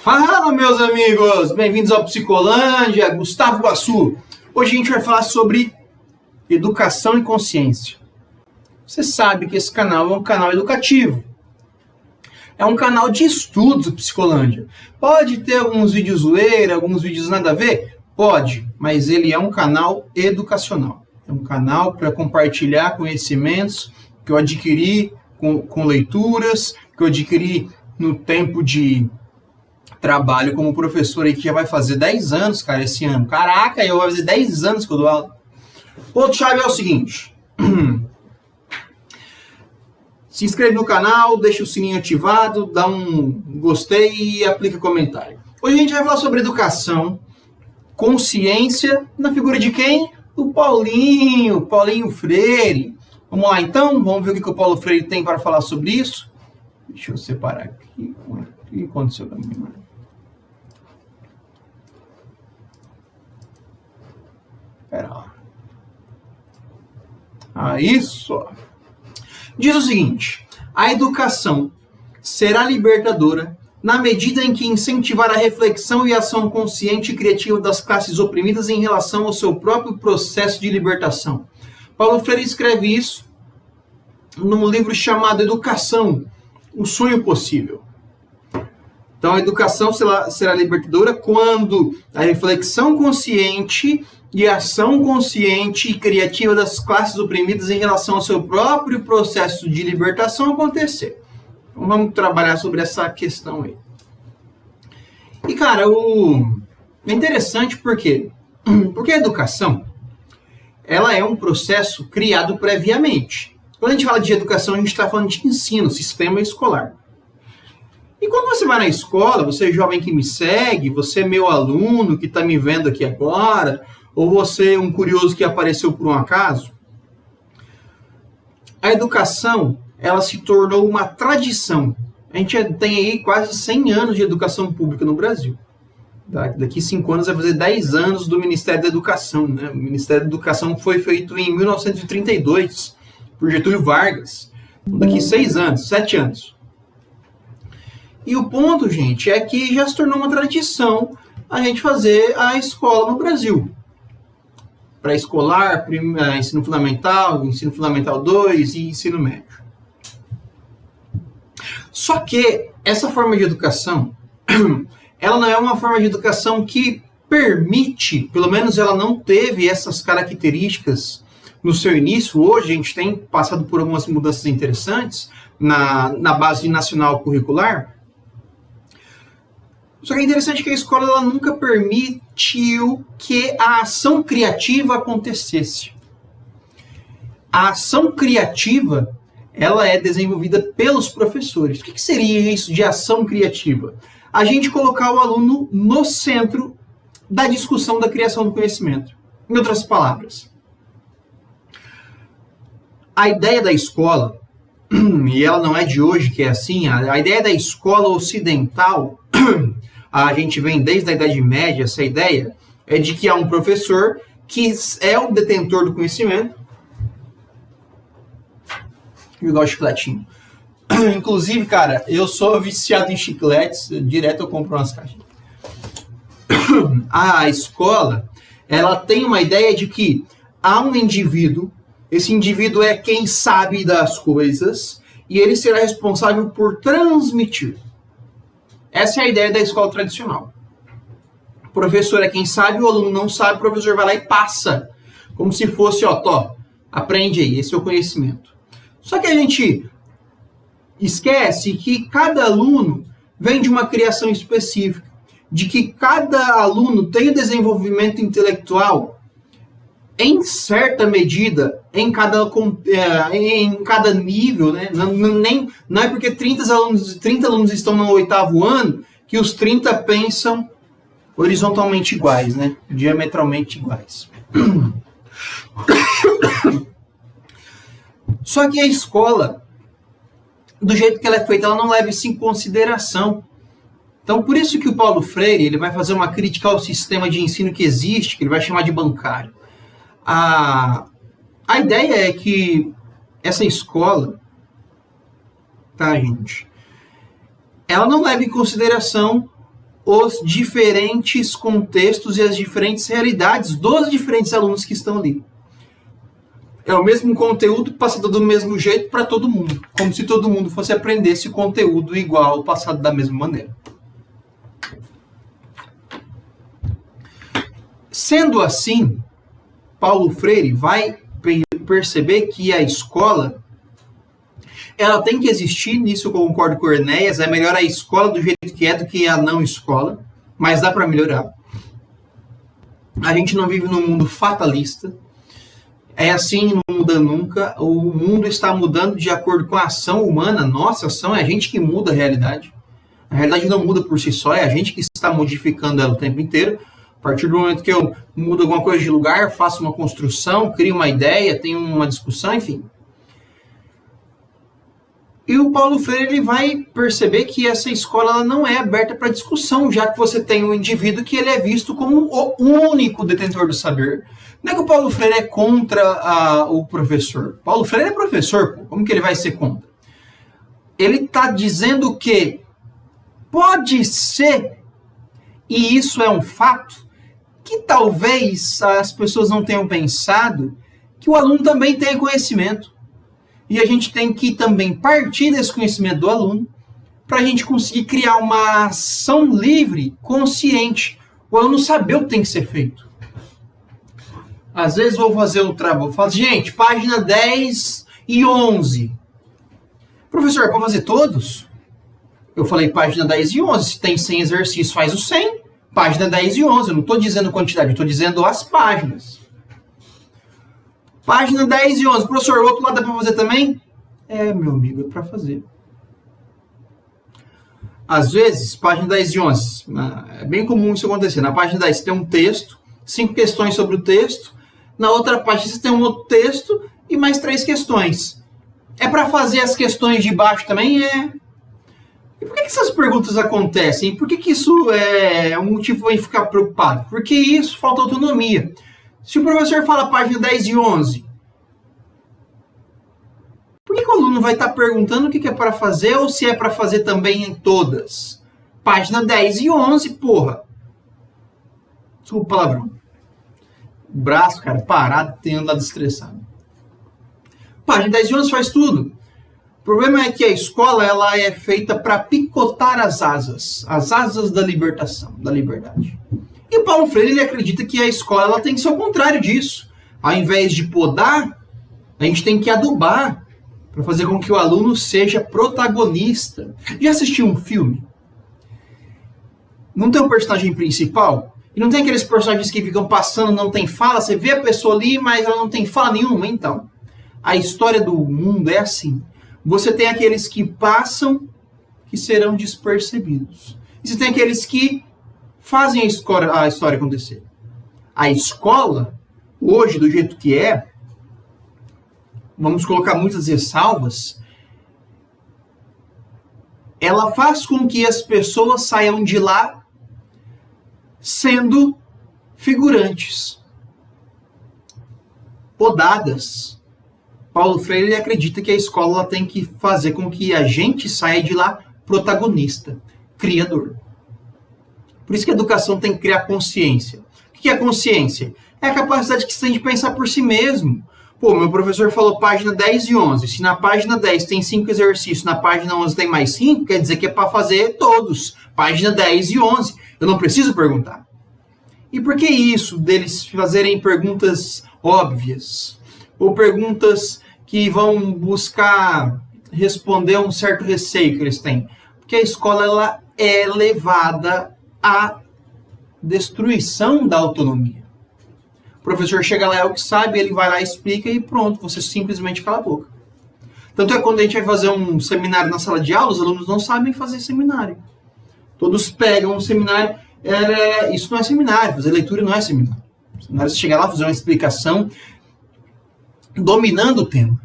Fala, meus amigos! Bem-vindos ao Psicolândia, Gustavo Guassu. Hoje a gente vai falar sobre educação e consciência. Você sabe que esse canal é um canal educativo. É um canal de estudos do Psicolândia. Pode ter alguns vídeos zoeira, alguns vídeos nada a ver? Pode, mas ele é um canal educacional. É um canal para compartilhar conhecimentos que eu adquiri com leituras, que eu adquiri no tempo de trabalho como professor aí, que já vai fazer 10 anos, cara, esse ano. Caraca, eu vou fazer 10 anos que eu dou aula. Outro chave é o seguinte. Se inscreve no canal, deixa o sininho ativado, dá um gostei e aplica comentário. Hoje a gente vai falar sobre educação, consciência, na figura de quem? Do Paulinho Freire. Vamos lá então, vamos ver o que o Paulo Freire tem para falar sobre isso. Deixa eu separar aqui. O que aconteceu com a minha imagem? Pera lá. Isso. Diz o seguinte: a educação será libertadora na medida em que incentivar a reflexão e a ação consciente e criativa das classes oprimidas em relação ao seu próprio processo de libertação. Paulo Freire escreve isso num livro chamado Educação, o Sonho Possível. Então, a educação será libertadora quando a reflexão consciente e a ação consciente e criativa das classes oprimidas em relação ao seu próprio processo de libertação acontecer. Então, vamos trabalhar sobre essa questão aí. E, cara, é interessante porque a educação, ela é um processo criado previamente. Quando a gente fala de educação, a gente está falando de ensino, sistema escolar. E quando você vai na escola, você jovem que me segue, você meu aluno que está me vendo aqui agora, ou você um curioso que apareceu por um acaso, a educação, ela se tornou uma tradição. A gente tem aí quase 100 anos de educação pública no Brasil. Daqui 5 anos vai fazer 10 anos do Ministério da Educação, né? O Ministério da Educação foi feito em 1932, por Getúlio Vargas. Daqui 6 anos, 7 anos. E o ponto, gente, é que já se tornou uma tradição a gente fazer a escola no Brasil. Pré-escolar, ensino fundamental 2 e ensino médio. Só que essa forma de educação, ela não é uma forma de educação que permite, pelo menos ela não teve essas características no seu início. Hoje a gente tem passado por algumas mudanças interessantes na base nacional curricular. Só que é interessante que a escola ela nunca permitiu que a ação criativa acontecesse. A ação criativa, ela é desenvolvida pelos professores. O que seria isso de ação criativa? A gente colocar o aluno no centro da discussão da criação do conhecimento. Em outras palavras, a ideia da escola, e ela não é de hoje que é assim, a ideia da escola ocidental, a gente vem desde a Idade Média, essa ideia é de que há um professor que é o detentor do conhecimento. Eu gosto de chicletinho. Inclusive, cara, eu sou viciado em chicletes, direto eu compro umas caixas. A escola, ela tem uma ideia de que há um indivíduo, esse indivíduo é quem sabe das coisas, e ele será responsável por transmitir. Essa é a ideia da escola tradicional. O professor é quem sabe, o aluno não sabe, o professor vai lá e passa. Como se fosse, aprende aí, esse é o conhecimento. Só que a gente esquece que cada aluno vem de uma criação específica, de que cada aluno tem o desenvolvimento intelectual em certa medida, em cada nível, né? Não é porque 30 alunos estão no 8º ano que os 30 pensam horizontalmente iguais, né? Diametralmente iguais. Só que a escola, do jeito que ela é feita, ela não leva isso em consideração. Então, por isso que o Paulo Freire ele vai fazer uma crítica ao sistema de ensino que existe, que ele vai chamar de bancário. A ideia é que essa escola, tá, gente, ela não leva em consideração os diferentes contextos e as diferentes realidades dos diferentes alunos que estão ali. É o mesmo conteúdo passado do mesmo jeito para todo mundo, como se todo mundo fosse aprender esse conteúdo igual, passado da mesma maneira. Sendo assim, Paulo Freire vai perceber que a escola, ela tem que existir, nisso eu concordo com o Enéas, é melhor a escola do jeito que é do que a não escola, mas dá para melhorar. A gente não vive num mundo fatalista, é assim, não muda nunca, o mundo está mudando de acordo com a ação humana, nossa ação é a gente que muda a realidade. A realidade não muda por si só, é a gente que está modificando ela o tempo inteiro. A partir do momento que eu mudo alguma coisa de lugar, faço uma construção, crio uma ideia, tenho uma discussão, enfim. E o Paulo Freire ele vai perceber que essa escola ela não é aberta para discussão, já que você tem um indivíduo que ele é visto como o único detentor do saber. Não é que o Paulo Freire é contra o professor. Paulo Freire é professor, pô. Como que ele vai ser contra? Ele está dizendo que pode ser, e isso é um fato, que talvez as pessoas não tenham pensado, que o aluno também tenha conhecimento. E a gente tem que também partir desse conhecimento do aluno para a gente conseguir criar uma ação livre, consciente. O aluno saber o que tem que ser feito. Às vezes vou fazer o trabalho, falo, gente, página 10 e 11. Professor, para fazer todos? Eu falei página 10 e 11. Se tem 100 exercícios, faz os 100. Página 10 e 11. Eu não estou dizendo quantidade, eu estou dizendo as páginas. Página 10 e 11. Professor, o outro lado dá para fazer também? É, meu amigo, é para fazer. Às vezes, página 10 e 11. É bem comum isso acontecer. Na página 10 você tem um texto, 5 questões sobre o texto. Na outra página você tem um outro texto e mais 3 questões. É para fazer as questões de baixo também? É. E por que essas perguntas acontecem? Por que isso é um motivo para ficar preocupado? Porque isso falta autonomia. Se o professor fala página 10 e 11, por que o aluno vai estar perguntando o que é para fazer ou se é para fazer também em todas? Página 10 e 11, porra. Desculpa o palavrão. O braço, cara, parado, tem andado estressado. Página 10 e 11 faz tudo. O problema é que a escola ela é feita para picotar as asas da libertação, da liberdade. E Paulo Freire ele acredita que a escola ela tem que ser o contrário disso. Ao invés de podar, a gente tem que adubar para fazer com que o aluno seja protagonista. Já assistiu um filme? Não tem um personagem principal? E não tem aqueles personagens que ficam passando, não tem fala? Você vê a pessoa ali, mas ela não tem fala nenhuma? Então, a história do mundo é assim. Você tem aqueles que passam, que serão despercebidos. E você tem aqueles que fazem a história acontecer. A escola, hoje, do jeito que é, vamos colocar muitas ressalvas, ela faz com que as pessoas saiam de lá sendo figurantes, podadas. Paulo Freire acredita que a escola ela tem que fazer com que a gente saia de lá protagonista, criador. Por isso que a educação tem que criar consciência. O que é consciência? É a capacidade que você tem de pensar por si mesmo. Pô, meu professor falou página 10 e 11. Se na página 10 tem 5 exercícios, na página 11 tem mais 5, quer dizer que é para fazer todos. Página 10 e 11. Eu não preciso perguntar. E por que isso deles fazerem perguntas óbvias? Ou perguntas que vão buscar responder a um certo receio que eles têm? Porque a escola ela é levada à destruição da autonomia. O professor chega lá, é o que sabe, ele vai lá, explica e pronto, você simplesmente cala a boca. Tanto é que quando a gente vai fazer um seminário na sala de aula, os alunos não sabem fazer seminário. Todos pegam um seminário, isso não é seminário, fazer leitura não é seminário. Seminário você chegar lá, fazer uma explicação, dominando o tema.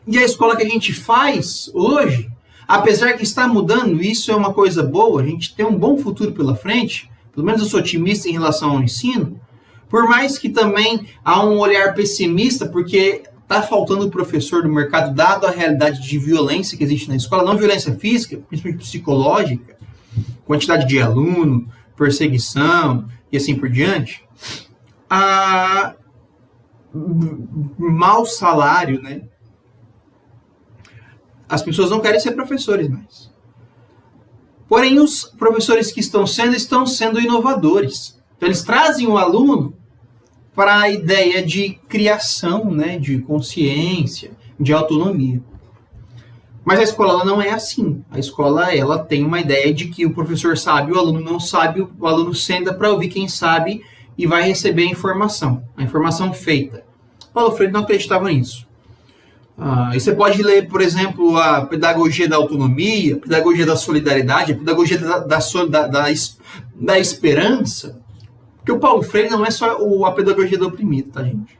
E a escola que a gente faz hoje, apesar que está mudando, isso é uma coisa boa, a gente tem um bom futuro pela frente, pelo menos eu sou otimista em relação ao ensino, por mais que também há um olhar pessimista, porque está faltando o professor do mercado, dado a realidade de violência que existe na escola, não violência física, principalmente psicológica, quantidade de aluno, perseguição e assim por diante, mau salário, né? As pessoas não querem ser professores mais. Porém, os professores que estão sendo inovadores. Então, eles trazem o aluno para a ideia de criação, né, de consciência, de autonomia. Mas a escola ela não é assim. A escola ela tem uma ideia de que o professor sabe, o aluno não sabe, o aluno senta para ouvir quem sabe e vai receber a informação feita. Paulo Freire não acreditava nisso. E você pode ler, por exemplo, a pedagogia da autonomia, a pedagogia da solidariedade, a pedagogia da esperança, porque o Paulo Freire não é só a pedagogia do oprimido, tá, gente?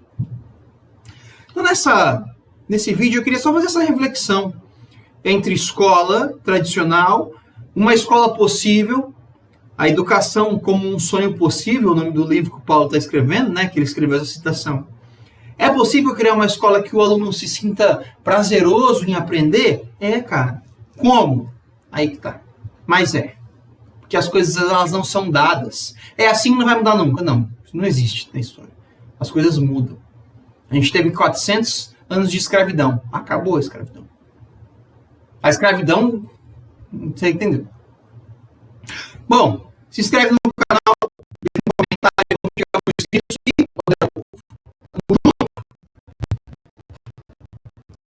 Então, nesse vídeo, eu queria só fazer essa reflexão entre escola tradicional, uma escola possível, a educação como um sonho possível, o nome do livro que o Paulo está escrevendo, né, que ele escreveu essa citação. É possível criar uma escola que o aluno se sinta prazeroso em aprender? É, cara. Como? Aí que tá. Mas é. Porque as coisas elas não são dadas. É assim que não vai mudar nunca. Não. Isso não existe na história. As coisas mudam. A gente teve 400 anos de escravidão. Acabou a escravidão. A escravidão, você entendeu? Bom, se inscreve no